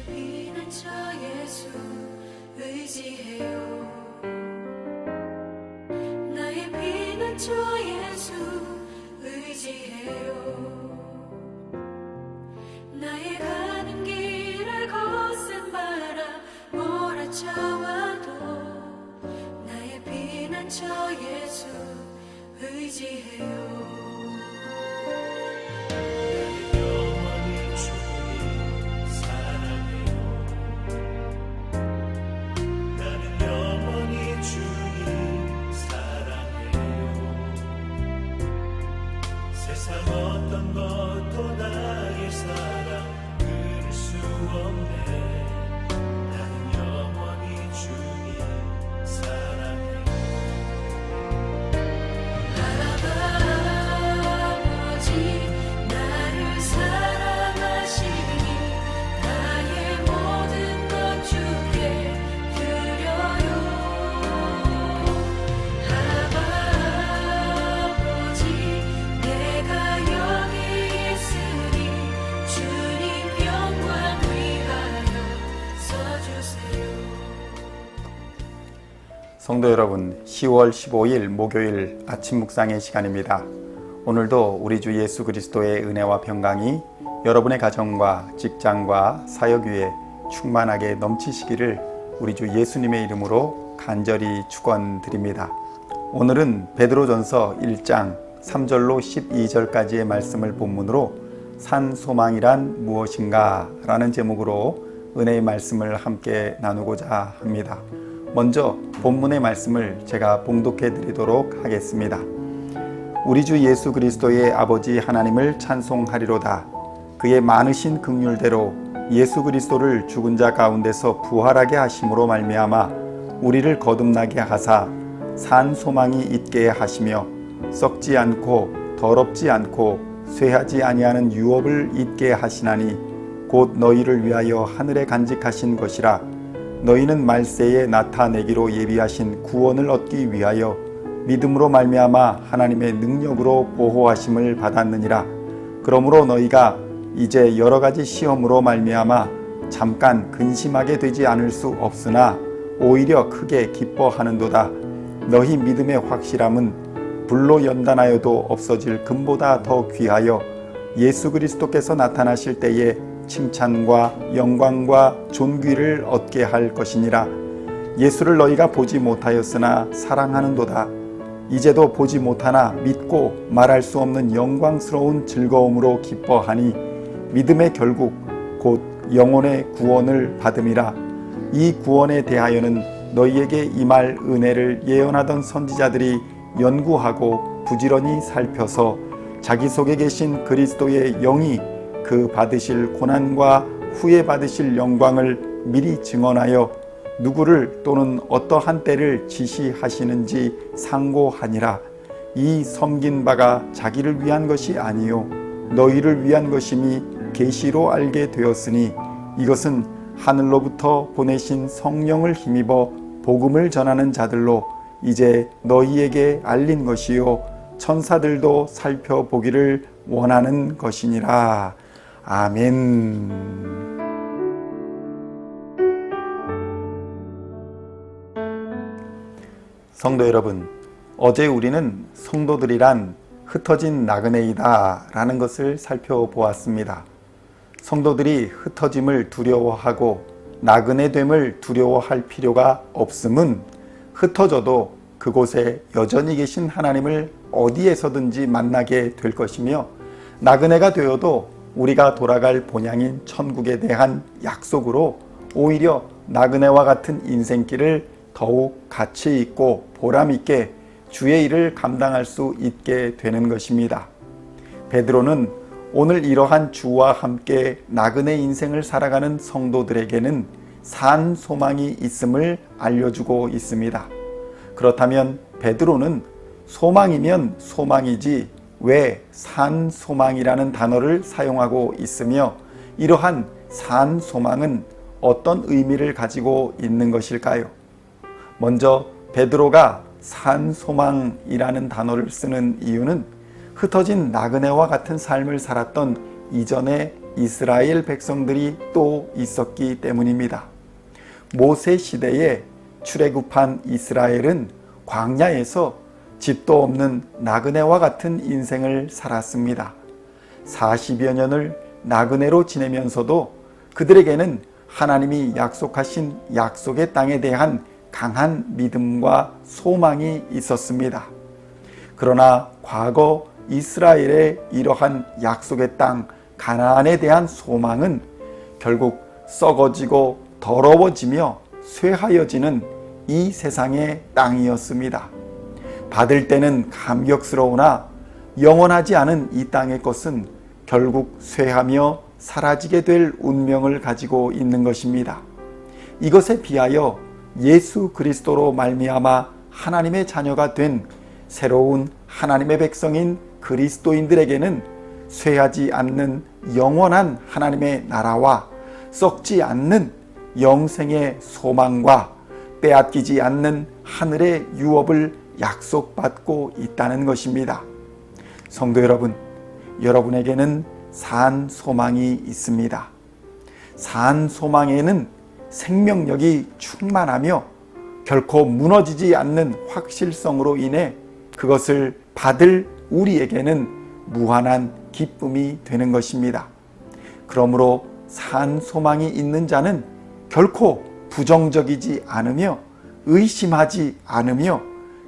피난처 예수 의지해요. 나의 피난처 예수 의지해요. 나의 가는 길을 거센 바람 몰아쳐와도 나의 피난처 예수 의지해요. 세상 어떤 것도 나의 사랑 그릴 수 없네. 나는 영원히 주님 사랑해요. 아버지 나를 사랑하시니 나의 모든 것 주께 드려요. 아버지 내가 여기 있으니 주님 영광 위하여 써주세요. 성도 여러분, 10월 15일 목요일 아침 묵상의 시간입니다. 오늘도 우리 주 예수 그리스도의 은혜와 평강이 여러분의 가정과 직장과 사역 위에 충만하게 넘치시기를 우리 주 예수님의 이름으로 간절히 축원드립니다. 오늘은 베드로전서 1장 3절로 12절까지의 말씀을 본문으로 산소망이란 무엇인가 라는 제목으로 은혜의 말씀을 함께 나누고자 합니다. 먼저 본문의 말씀을 제가 봉독해 드리도록 하겠습니다. 우리 주 예수 그리스도의 아버지 하나님을 찬송하리로다. 그의 많으신 긍휼대로 예수 그리스도를 죽은 자 가운데서 부활하게 하심으로 말미암아 우리를 거듭나게 하사 산 소망이 있게 하시며 썩지 않고 더럽지 않고 쇠하지 아니하는 유업을 있게 하시나니 곧 너희를 위하여 하늘에 간직하신 것이라. 너희는 말세에 나타내기로 예비하신 구원을 얻기 위하여 믿음으로 말미암아 하나님의 능력으로 보호하심을 받았느니라. 그러므로 너희가 이제 여러 가지 시험으로 말미암아 잠깐 근심하게 되지 않을 수 없으나 오히려 크게 기뻐하는도다. 너희 믿음의 확실함은 불로 연단하여도 없어질 금보다 더 귀하여 예수 그리스도께서 나타나실 때에 칭찬과 영광과 존귀를 얻게 할 것이니라. 예수를 너희가 보지 못하였으나 사랑하는도다. 이제도 보지 못하나 믿고 말할 수 없는 영광스러운 즐거움으로 기뻐하니 믿음의 결국 곧 영혼의 구원을 받음이라. 이 구원에 대하여는 너희에게 임할 은혜를 예언하던 선지자들이 연구하고 부지런히 살펴서 자기 속에 계신 그리스도의 영이 그 받으실 고난과 후에 받으실 영광을 미리 증언하여 누구를 또는 어떠한 때를 지시하시는지 상고하니라. 이 섬긴 바가 자기를 위한 것이 아니요 너희를 위한 것임이 계시로 알게 되었으니 이것은 하늘로부터 보내신 성령을 힘입어 복음을 전하는 자들로 이제 너희에게 알린 것이요 천사들도 살펴보기를 원하는 것이니라. 아멘. 성도 여러분, 어제 우리는 성도들이란 흩어진 나그네이다 라는 것을 살펴보았습니다. 성도들이 흩어짐을 두려워하고 나그네됨을 두려워할 필요가 없음은 흩어져도 그곳에 여전히 계신 하나님을 어디에서든지 만나게 될 것이며 나그네가 되어도 우리가 돌아갈 본향인 천국에 대한 약속으로 오히려 나그네와 같은 인생길을 더욱 가치 있고 보람 있게 주의 일을 감당할 수 있게 되는 것입니다. 베드로는 오늘 이러한 주와 함께 나그네 인생을 살아가는 성도들에게는 산 소망이 있음을 알려주고 있습니다. 그렇다면 베드로는 소망이면 소망이지 왜 산 소망이라는 단어를 사용하고 있으며 이러한 산 소망은 어떤 의미를 가지고 있는 것일까요? 먼저 베드로가 산 소망이라는 단어를 쓰는 이유는 흩어진 나그네와 같은 삶을 살았던 이전의 이스라엘 백성들이 또 있었기 때문입니다. 모세 시대에 출애굽한 이스라엘은 광야에서 집도 없는 나그네와 같은 인생을 살았습니다. 40여 년을 나그네로 지내면서도 그들에게는 하나님이 약속하신 약속의 땅에 대한 강한 믿음과 소망이 있었습니다. 그러나 과거 이스라엘의 이러한 약속의 땅 가나안에 대한 소망은 결국 썩어지고 더러워지며 쇠하여지는 이 세상의 땅이었습니다. 받을 때는 감격스러우나 영원하지 않은 이 땅의 것은 결국 쇠하며 사라지게 될 운명을 가지고 있는 것입니다. 이것에 비하여 예수 그리스도로 말미암아 하나님의 자녀가 된 새로운 하나님의 백성인 그리스도인들에게는 쇠하지 않는 영원한 하나님의 나라와 썩지 않는 영생의 소망과 빼앗기지 않는 하늘의 유업을 약속받고 있다는 것입니다. 성도 여러분, 여러분에게는 산 소망이 있습니다. 산 소망에는 생명력이 충만하며 결코 무너지지 않는 확실성으로 인해 그것을 받을 우리에게는 무한한 기쁨이 되는 것입니다. 그러므로 산 소망이 있는 자는 결코 부정적이지 않으며 의심하지 않으며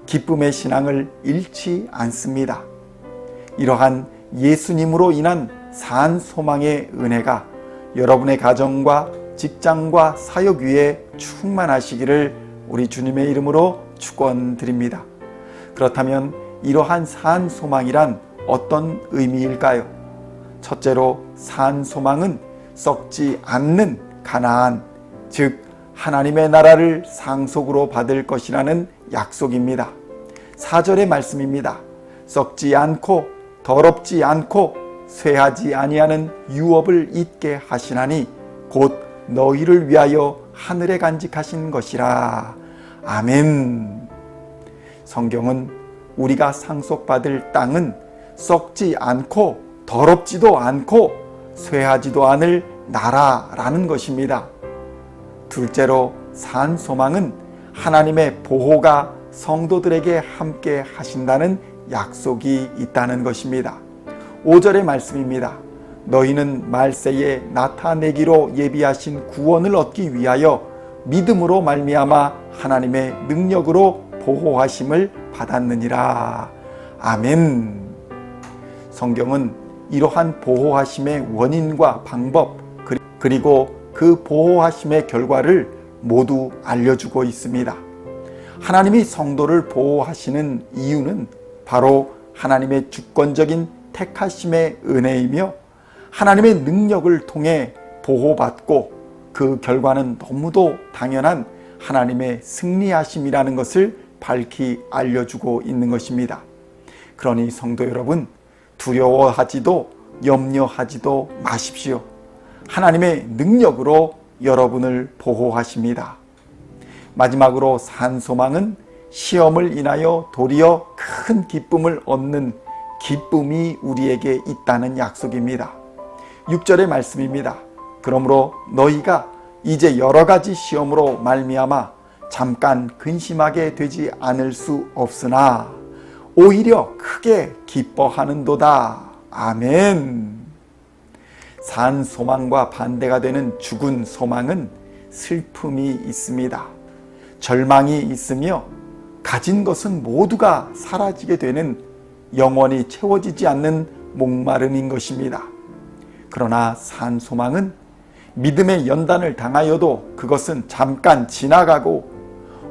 기쁨의 신앙을 잃지 않습니다. 이러한 예수님으로 인한 산 소망의 은혜가 여러분의 가정과 직장과 사역 위에 충만하시기를 우리 주님의 이름으로 축원드립니다. 그렇다면 이러한 산 소망이란 어떤 의미일까요? 첫째로 산 소망은 썩지 않는 가나안, 즉 하나님의 나라를 상속으로 받을 것이라는 약속입니다. 4절의 말씀입니다. 썩지 않고 더럽지 않고 쇠하지 아니하는 유업을 잊게 하시나니 곧 너희를 위하여 하늘에 간직하신 것이라. 아멘. 성경은 우리가 상속받을 땅은 썩지 않고 더럽지도 않고 쇠하지도 않을 나라라는 것입니다. 둘째로 산 소망은 하나님의 보호가 성도들에게 함께 하신다는 약속이 있다는 것입니다. 5절의 말씀입니다. 너희는 말세에 나타내기로 예비하신 구원을 얻기 위하여 믿음으로 말미암아 하나님의 능력으로 보호하심을 받았느니라. 아멘. 성경은 이러한 보호하심의 원인과 방법 그리고 그 보호하심의 결과를 모두 알려주고 있습니다. 하나님이 성도를 보호하시는 이유는 바로 하나님의 주권적인 택하심의 은혜이며 하나님의 능력을 통해 보호받고 그 결과는 너무도 당연한 하나님의 승리하심이라는 것을 밝히 알려주고 있는 것입니다. 그러니 성도 여러분, 두려워하지도 염려하지도 마십시오. 하나님의 능력으로 여러분을 보호하십니다. 마지막으로 산 소망은 시험을 인하여 도리어 큰 기쁨을 얻는 기쁨이 우리에게 있다는 약속입니다. 6절의 말씀입니다. 그러므로 너희가 이제 여러 가지 시험으로 말미암아 잠깐 근심하게 되지 않을 수 없으나 오히려 크게 기뻐하는도다. 아멘. 산 소망과 반대가 되는 죽은 소망은 슬픔이 있습니다. 절망이 있으며 가진 것은 모두가 사라지게 되는 영원히 채워지지 않는 목마름인 것입니다. 그러나 산 소망은 믿음의 연단을 당하여도 그것은 잠깐 지나가고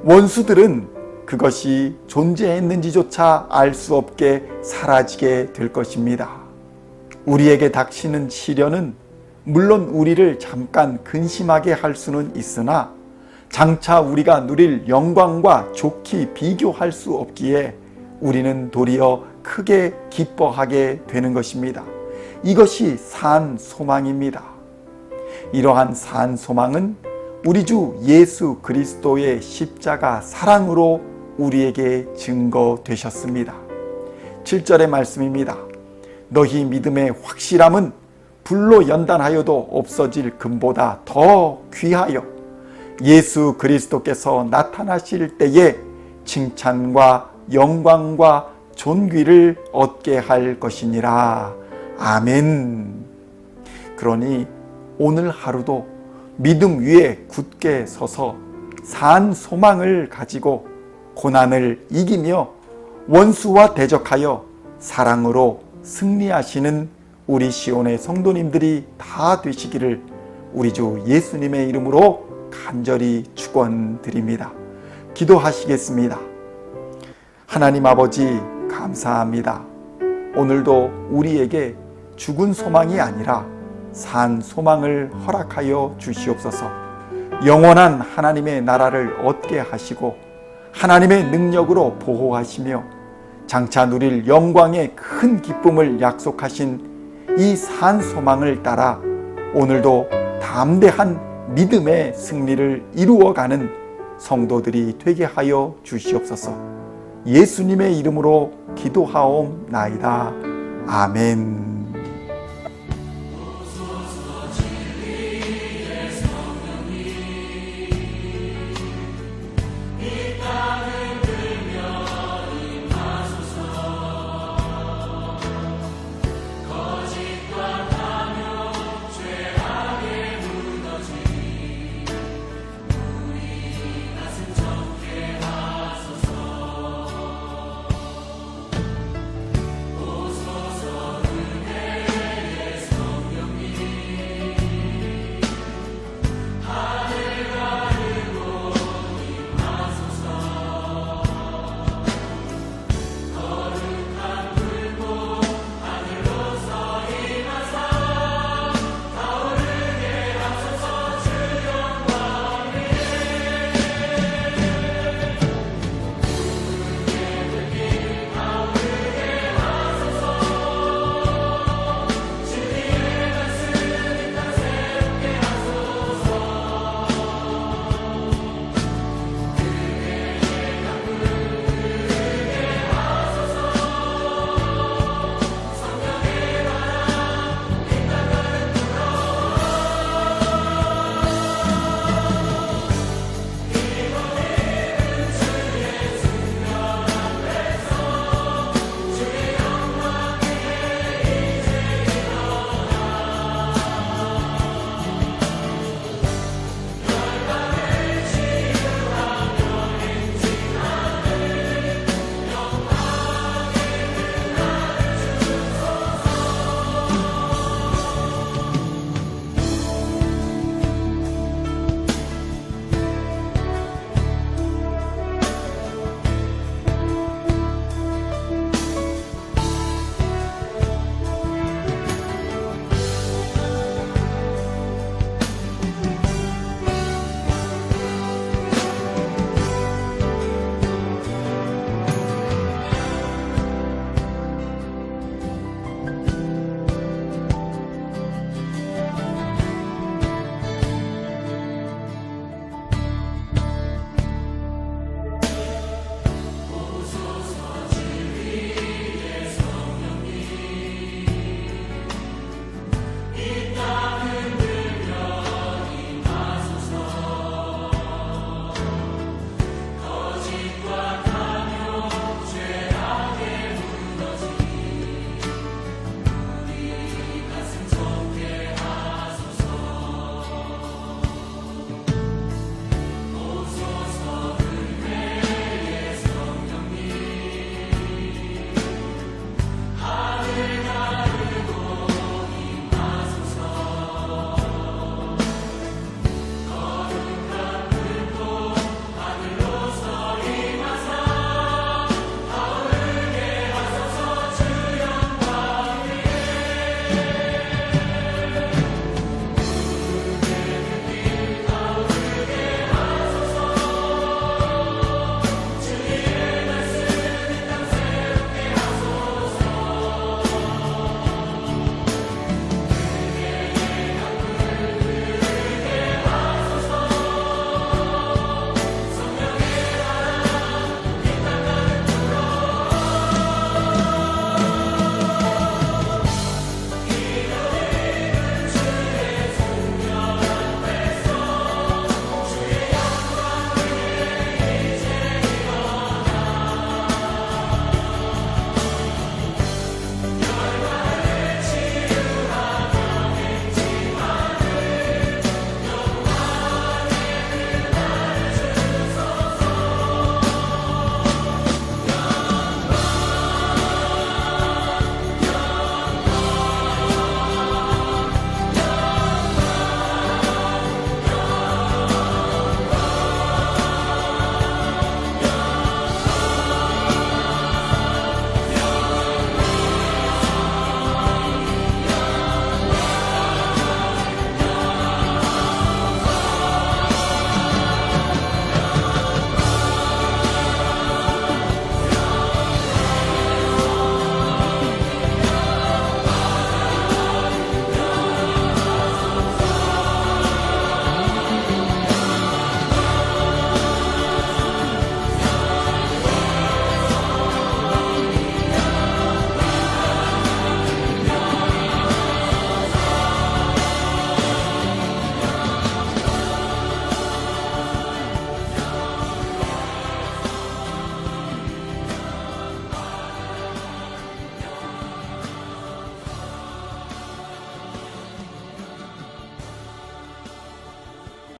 원수들은 그것이 존재했는지조차 알 수 없게 사라지게 될 것입니다. 우리에게 닥치는 시련은 물론 우리를 잠깐 근심하게 할 수는 있으나 장차 우리가 누릴 영광과 좋게 비교할 수 없기에 우리는 도리어 크게 기뻐하게 되는 것입니다. 이것이 산 소망입니다. 이러한 산 소망은 우리 주 예수 그리스도의 십자가 사랑으로 우리에게 증거되셨습니다. 7절의 말씀입니다. 너희 믿음의 확실함은 불로 연단하여도 없어질 금보다 더 귀하여 예수 그리스도께서 나타나실 때에 칭찬과 영광과 존귀를 얻게 할 것이니라. 아멘. 그러니 오늘 하루도 믿음 위에 굳게 서서 산 소망을 가지고 고난을 이기며 원수와 대적하여 사랑으로 승리하시는 우리 시온의 성도님들이 다 되시기를 우리 주 예수님의 이름으로 간절히 축원드립니다. 기도하시겠습니다. 하나님 아버지 감사합니다. 오늘도 우리에게 죽은 소망이 아니라 산 소망을 허락하여 주시옵소서. 영원한 하나님의 나라를 얻게 하시고 하나님의 능력으로 보호하시며 장차 누릴 영광의 큰 기쁨을 약속하신 이 산 소망을 따라 오늘도 담대한 믿음의 승리를 이루어가는 성도들이 되게 하여 주시옵소서. 예수님의 이름으로 기도하옵나이다. 아멘.